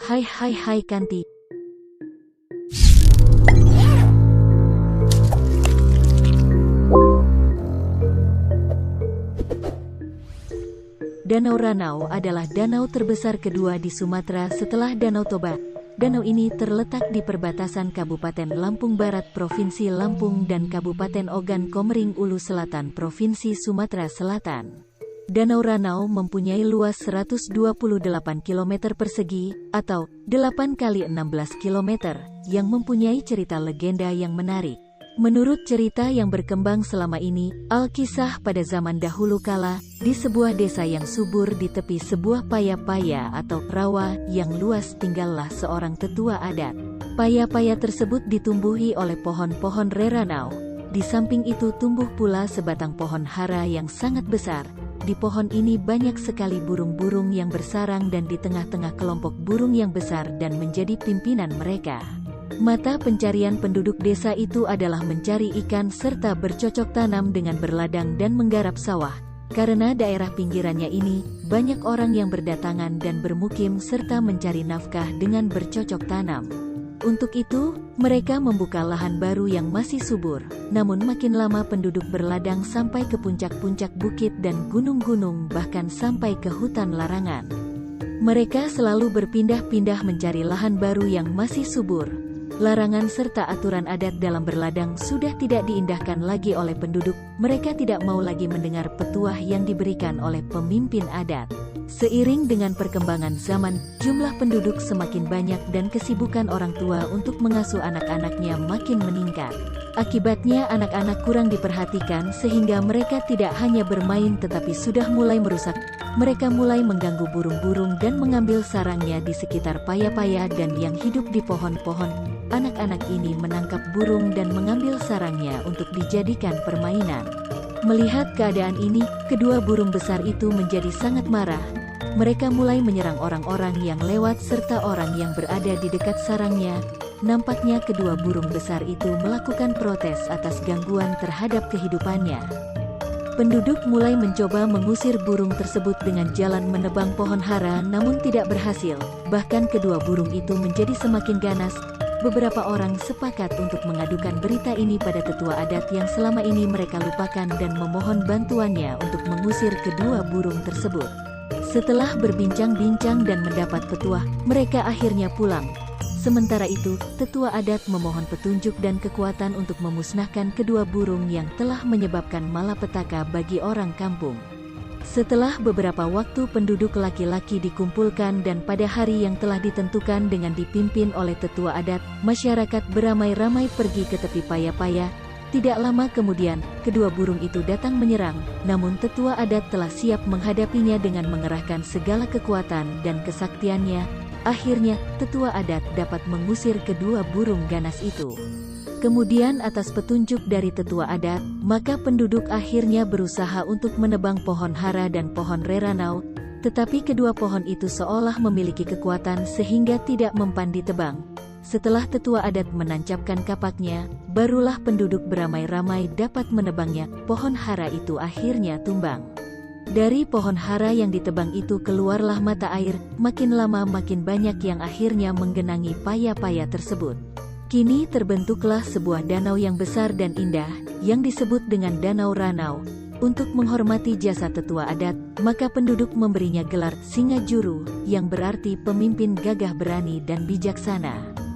Hai Kanti. Danau Ranau adalah danau terbesar kedua di Sumatera setelah Danau Toba. Danau ini terletak di perbatasan Kabupaten Lampung Barat Provinsi Lampung dan Kabupaten Ogan Komering Ulu Selatan Provinsi Sumatera Selatan. Danau Ranau mempunyai luas 128 km persegi, atau 8 kali 16 km, yang mempunyai cerita legenda yang menarik. Menurut cerita yang berkembang selama ini, Alkisah pada zaman dahulu kala, di sebuah desa yang subur di tepi sebuah paya-paya atau rawa yang luas tinggallah seorang tetua adat. Paya-paya tersebut ditumbuhi oleh pohon-pohon reranau. Di samping itu tumbuh pula sebatang pohon hara yang sangat besar. Di pohon ini banyak sekali burung-burung yang bersarang dan di tengah-tengah kelompok burung yang besar dan menjadi pimpinan mereka. Mata pencarian penduduk desa itu adalah mencari ikan serta bercocok tanam dengan berladang dan menggarap sawah. Karena daerah pinggirannya ini, banyak orang yang berdatangan dan bermukim serta mencari nafkah dengan bercocok tanam. Untuk itu, mereka membuka lahan baru yang masih subur. Namun makin lama penduduk berladang sampai ke puncak-puncak bukit dan gunung-gunung bahkan sampai ke hutan larangan. Mereka selalu berpindah-pindah mencari lahan baru yang masih subur. Larangan serta aturan adat dalam berladang sudah tidak diindahkan lagi oleh penduduk. Mereka tidak mau lagi mendengar petuah yang diberikan oleh pemimpin adat. Seiring dengan perkembangan zaman, jumlah penduduk semakin banyak dan kesibukan orang tua untuk mengasuh anak-anaknya makin meningkat. Akibatnya anak-anak kurang diperhatikan sehingga mereka tidak hanya bermain tetapi sudah mulai merusak. Mereka mulai mengganggu burung-burung dan mengambil sarangnya di sekitar paya-paya dan yang hidup di pohon-pohon. Anak-anak ini menangkap burung dan mengambil sarangnya untuk dijadikan permainan. Melihat keadaan ini, kedua burung besar itu menjadi sangat marah. Mereka mulai menyerang orang-orang yang lewat serta orang yang berada di dekat sarangnya. Nampaknya kedua burung besar itu melakukan protes atas gangguan terhadap kehidupannya. Penduduk mulai mencoba mengusir burung tersebut dengan jalan menebang pohon hara namun tidak berhasil. Bahkan kedua burung itu menjadi semakin ganas. Beberapa orang sepakat untuk mengadukan berita ini pada tetua adat yang selama ini mereka lupakan dan memohon bantuannya untuk mengusir kedua burung tersebut. Setelah berbincang-bincang dan mendapat petuah, mereka akhirnya pulang. Sementara itu, tetua adat memohon petunjuk dan kekuatan untuk memusnahkan kedua burung yang telah menyebabkan malapetaka bagi orang kampung. Setelah beberapa waktu penduduk laki-laki dikumpulkan dan pada hari yang telah ditentukan dengan dipimpin oleh tetua adat, masyarakat beramai-ramai pergi ke tepi paya-paya. Tidak lama kemudian, kedua burung itu datang menyerang, namun tetua adat telah siap menghadapinya dengan mengerahkan segala kekuatan dan kesaktiannya. Akhirnya, tetua adat dapat mengusir kedua burung ganas itu. Kemudian atas petunjuk dari tetua adat, maka penduduk akhirnya berusaha untuk menebang pohon hara dan pohon reranau, tetapi kedua pohon itu seolah memiliki kekuatan sehingga tidak mempan ditebang. Setelah tetua adat menancapkan kapaknya, barulah penduduk beramai-ramai dapat menebangnya. Pohon hara itu akhirnya tumbang. Dari pohon hara yang ditebang itu keluarlah mata air, makin lama makin banyak yang akhirnya menggenangi paya-paya tersebut. Kini terbentuklah sebuah danau yang besar dan indah, yang disebut dengan Danau Ranau. Untuk menghormati jasa tetua adat, maka penduduk memberinya gelar Singa Juru, yang berarti pemimpin gagah berani dan bijaksana.